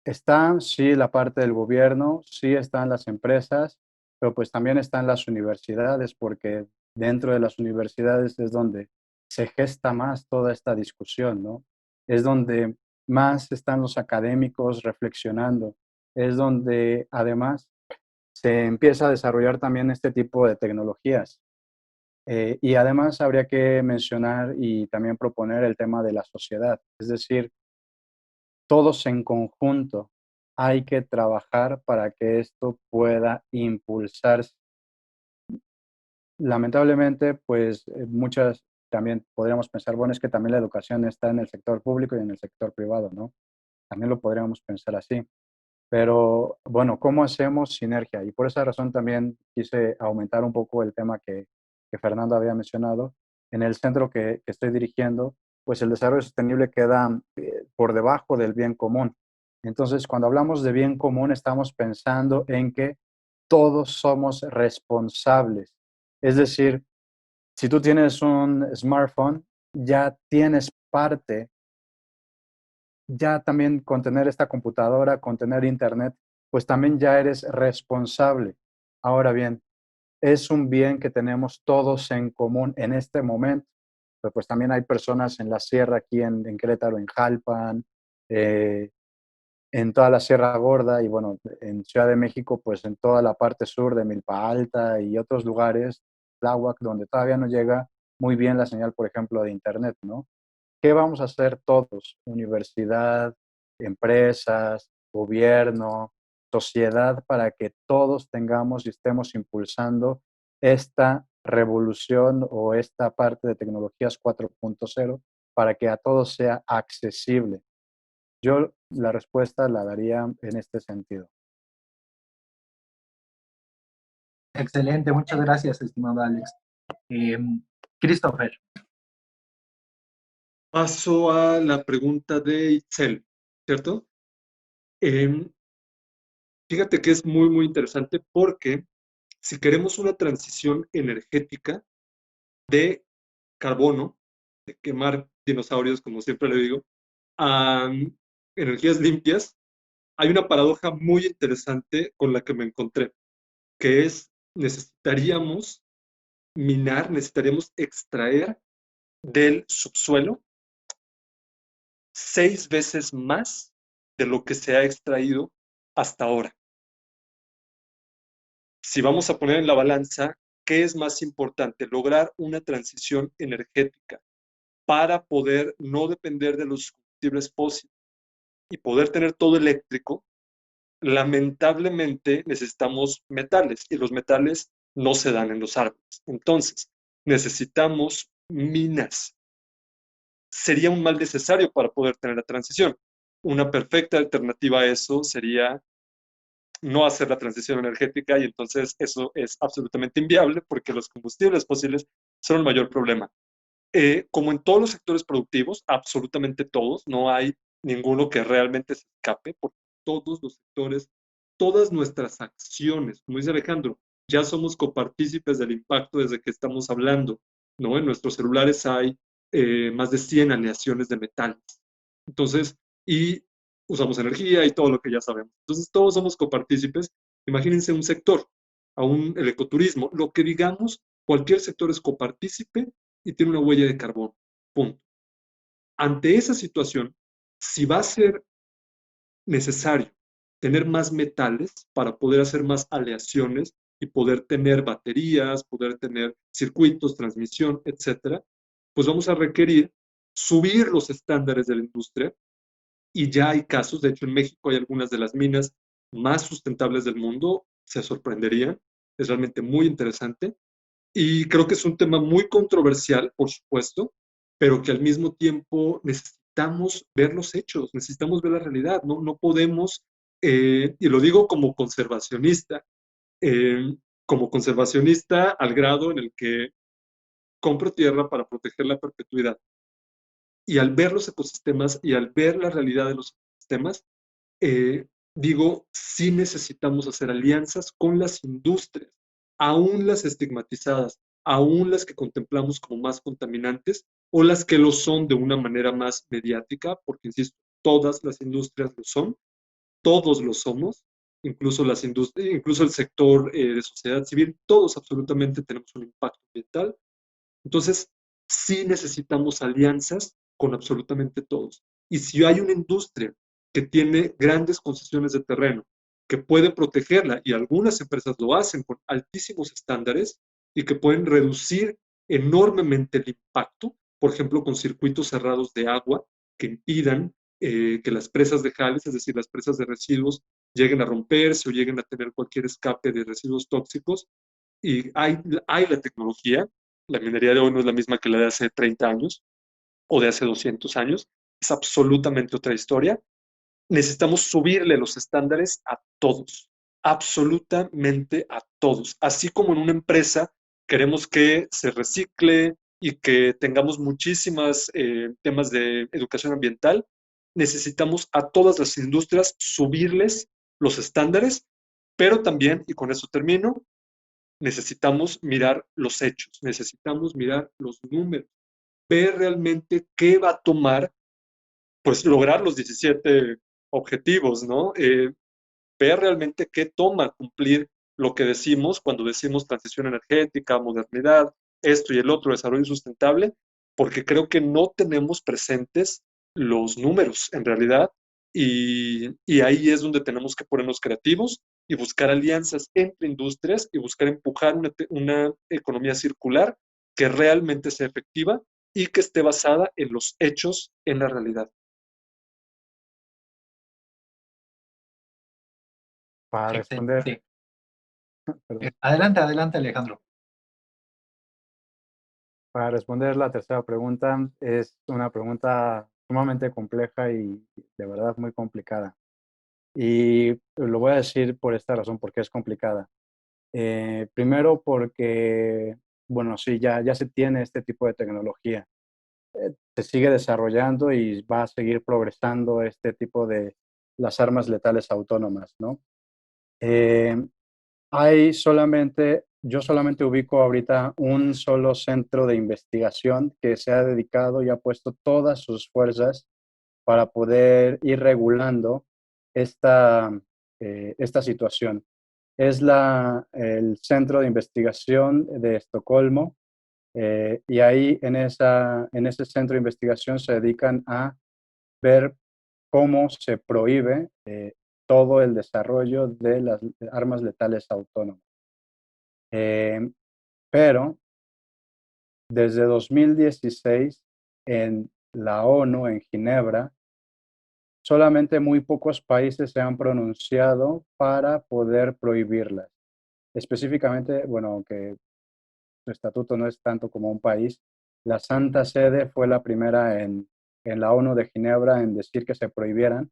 A: está sí la parte del gobierno, sí están las empresas, pero pues también están las universidades, porque dentro de las universidades es donde se gesta más toda esta discusión, ¿no? Es donde más están los académicos reflexionando, es donde además se empieza a desarrollar también este tipo de tecnologías. Y además habría que mencionar y también proponer el tema de la sociedad, es decir, todos en conjunto hay que trabajar para que esto pueda impulsarse. Lamentablemente, pues muchas también podríamos pensar, bueno, es que también la educación está en el sector público y en el sector privado, ¿no? También lo podríamos pensar así. Pero bueno, ¿cómo hacemos sinergia? Y por esa razón también quise aumentar un poco el tema que Fernando había mencionado. En el centro que estoy dirigiendo, pues el desarrollo sostenible queda por debajo del bien común. Entonces, cuando hablamos de bien común, estamos pensando en que todos somos responsables Es decir, si tú tienes un smartphone, ya tienes parte, ya también con tener esta computadora, con tener internet, pues también ya eres responsable. Ahora bien, es un bien que tenemos todos en común en este momento, pero pues también hay personas en la sierra, aquí en Querétaro, en Jalpan, eh, en toda la Sierra Gorda y bueno, en Ciudad de México, pues en toda la parte sur de Milpa Alta y otros lugares, Tláhuac, donde todavía no llega muy bien la señal, por ejemplo, de Internet, ¿no? ¿Qué vamos a hacer todos? Universidad, empresas, gobierno, sociedad, para que todos tengamos y estemos impulsando esta revolución o esta parte de tecnologías 4.0 para que a todos sea accesible. Yo la respuesta la daría en este sentido.
B: Excelente, muchas gracias, estimado Alex. Eh, Christopher.
C: Paso a la pregunta de Itzel, ¿cierto? Em, Fíjate que es muy, muy interesante porque si queremos una transición energética de carbono, de quemar dinosaurios, como siempre le digo, a energías limpias, hay una paradoja muy interesante con la que me encontré, que es necesitaríamos minar, necesitaríamos extraer del subsuelo 6 veces más de lo que se ha extraído hasta ahora. Si vamos a poner en la balanza, ¿qué es más importante? Lograr una transición energética para poder no depender de los combustibles fósiles y poder tener todo eléctrico. Lamentablemente necesitamos metales y los metales no se dan en los árboles. Entonces, necesitamos minas. Sería un mal necesario para poder tener la transición. Una perfecta alternativa a eso sería no hacer la transición energética y entonces eso es absolutamente inviable porque los combustibles fósiles son el mayor problema. Como en todos los sectores productivos, absolutamente todos, no hay ninguno que realmente se escape, porque todos los sectores, todas nuestras acciones, como dice Alejandro, ya somos copartícipes del impacto desde que estamos hablando, ¿no? En nuestros celulares hay más de 100 aleaciones de metales. Entonces, y usamos energía y todo lo que ya sabemos. Entonces, todos somos copartícipes. Imagínense un sector, aún el ecoturismo, lo que digamos, cualquier sector es copartícipe y tiene una huella de carbono. Punto. Ante esa situación, si va a ser necesario tener más metales para poder hacer más aleaciones y poder tener baterías, poder tener circuitos, transmisión, etcétera, pues vamos a requerir subir los estándares de la industria y ya hay casos, de hecho en México hay algunas de las minas más sustentables del mundo, se sorprenderían, es realmente muy interesante y creo que es un tema muy controversial, por supuesto, pero que al mismo tiempo necesitamos ver los hechos, necesitamos ver la realidad, no podemos, y lo digo como conservacionista al grado en el que compro tierra para proteger la perpetuidad. Y al ver los ecosistemas y al ver la realidad de los ecosistemas, digo, sí necesitamos hacer alianzas con las industrias, aún las estigmatizadas, aún las que contemplamos como más contaminantes o las que lo son de una manera más mediática, porque insisto, todas las industrias lo son, todos lo somos, incluso las industrias, incluso el sector de sociedad civil, todos absolutamente tenemos un impacto ambiental. Entonces, sí necesitamos alianzas con absolutamente todos. Y si hay una industria que tiene grandes concesiones de terreno, que puede protegerla, y algunas empresas lo hacen con altísimos estándares y que pueden reducir enormemente el impacto, por ejemplo, con circuitos cerrados de agua que impidan que las presas de jales, es decir, las presas de residuos, lleguen a romperse o lleguen a tener cualquier escape de residuos tóxicos. Y hay la tecnología, la minería de hoy no es la misma que la de hace 30 años o de hace 200 años, es absolutamente otra historia. Necesitamos subirle los estándares a todos, absolutamente a todos. Así como en una empresa queremos que se recicle y que tengamos muchísimas temas de educación ambiental, necesitamos a todas las industrias subirles los estándares, pero también, y con eso termino, necesitamos mirar los hechos, necesitamos mirar los números, ver realmente qué va a tomar, pues lograr los 17 objetivos, ¿no? Ver realmente qué toma cumplir lo que decimos cuando decimos transición energética, modernidad, esto y el otro, desarrollo sustentable, porque creo que no tenemos presentes los números en realidad y ahí es donde tenemos que ponernos creativos y buscar alianzas entre industrias y buscar empujar una economía circular que realmente sea efectiva y que esté basada en los hechos, en la realidad.
A: Para responder,
B: Excelente.
A: perdón,
B: Adelante, adelante, Alejandro.
A: para responder la tercera pregunta, es una pregunta sumamente compleja y de verdad muy complicada. Y lo voy a decir por esta razón, porque es complicada. Primero porque, bueno, sí, ya se tiene este tipo de tecnología. Se sigue desarrollando y va a seguir progresando este tipo de las armas letales autónomas, ¿no? Eh, yo solamente ubico ahorita un solo centro de investigación que se ha dedicado y ha puesto todas sus fuerzas para poder ir regulando esta, esta situación. Es el Centro de Investigación de Estocolmo, y ahí en ese centro de investigación se dedican a ver cómo se prohíbe todo el desarrollo de las armas letales autónomas. Eh, pero desde 2016 en la ONU, en Ginebra, solamente muy pocos países se han pronunciado para poder prohibirlas. Específicamente, bueno, aunque su estatuto no es tanto como un país, la Santa Sede fue la primera en la ONU de Ginebra en decir que se prohibieran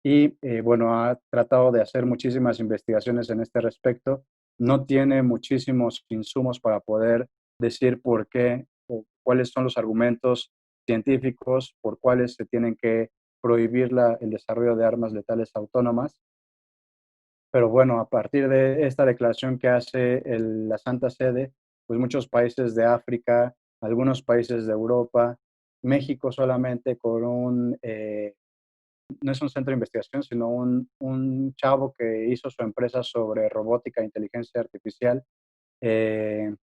A: y, bueno, ha tratado de hacer muchísimas investigaciones en este respecto. No tiene muchísimos insumos para poder decir por qué o cuáles son los argumentos científicos por cuáles se tienen que prohibir el desarrollo de armas letales autónomas. Pero bueno, a partir de esta declaración que hace la Santa Sede, pues muchos países de África, algunos países de Europa, México solamente con no es un centro de investigación, sino un chavo que hizo su empresa sobre robótica e inteligencia artificial, eh,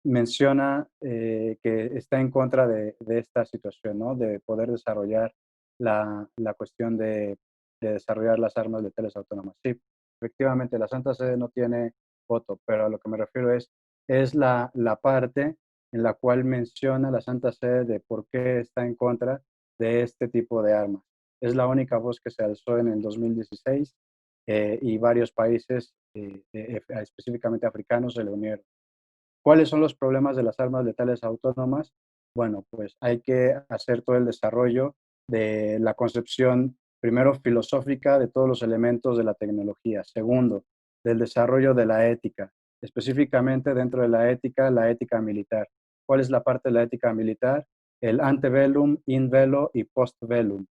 A: menciona que está en contra de esta situación, ¿no? De poder desarrollar la cuestión de desarrollar las armas letales autónomas. Sí, efectivamente, la Santa Sede no tiene voto, pero a lo que me refiero es la parte en la cual menciona la Santa Sede de por qué está en contra de este tipo de armas. Es la única voz que se alzó en el 2016, y varios países, específicamente africanos, se le unieron. ¿Cuáles son los problemas de las armas letales autónomas? Bueno, pues hay que hacer todo el desarrollo de la concepción, primero filosófica, de todos los elementos de la tecnología. Segundo, del desarrollo de la ética, específicamente dentro de la ética militar. ¿Cuál es la parte de la ética militar? El antebellum, in bello y post bellum,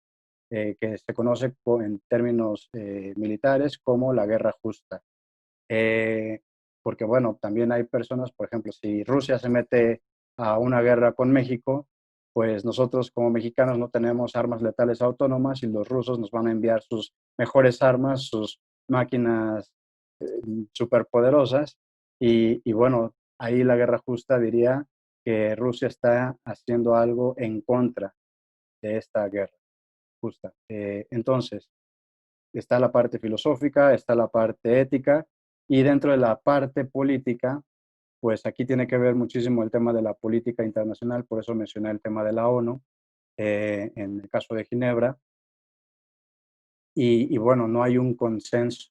A: que se conoce en términos militares como la guerra justa. Eh, Porque bueno, también hay personas, por ejemplo, si Rusia se mete a una guerra con México, pues nosotros como mexicanos no tenemos armas letales autónomas y los rusos nos van a enviar sus mejores armas, sus máquinas superpoderosas y bueno, ahí la guerra justa diría que Rusia está haciendo algo en contra de esta guerra justa. Entonces, está la parte filosófica, está la parte ética y dentro de la parte política, pues aquí tiene que ver muchísimo el tema de la política internacional, por eso mencioné el tema de la ONU, en el caso de Ginebra, y bueno, no hay un consenso.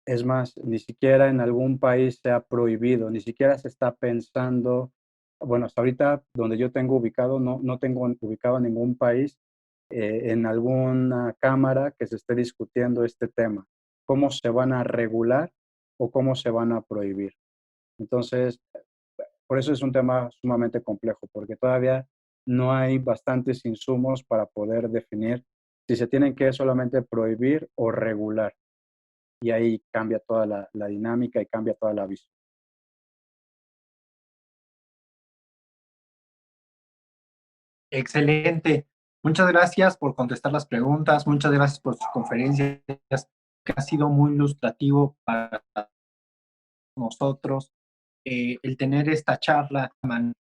A: Es más, ni siquiera en algún país se ha prohibido, ni siquiera se está pensando, bueno, hasta ahorita donde yo tengo ubicado, no tengo ubicado ningún país en alguna cámara que se esté discutiendo este tema, cómo se van a regular o cómo se van a prohibir. Entonces, por eso es un tema sumamente complejo, porque todavía no hay bastantes insumos para poder definir si se tienen que solamente prohibir o regular. y ahí cambia toda la dinámica y cambia toda la visión.
B: Excelente. Muchas gracias por contestar las preguntas, muchas gracias por sus conferencias, que ha sido muy ilustrativo para nosotros el tener esta charla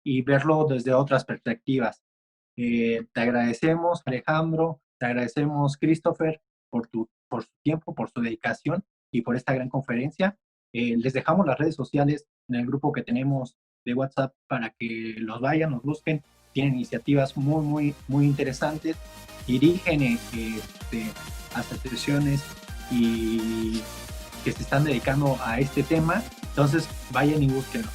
B: y verlo desde otras perspectivas. Te agradecemos, Alejandro, te agradecemos, Christopher, por su tiempo, por su dedicación y por esta gran conferencia. Les dejamos las redes sociales en el grupo que tenemos de WhatsApp para que los vayan, los busquen. Tienen iniciativas muy interesantes, dirigen asociaciones y que se están dedicando a este tema. Entonces, vayan y búsquenlo.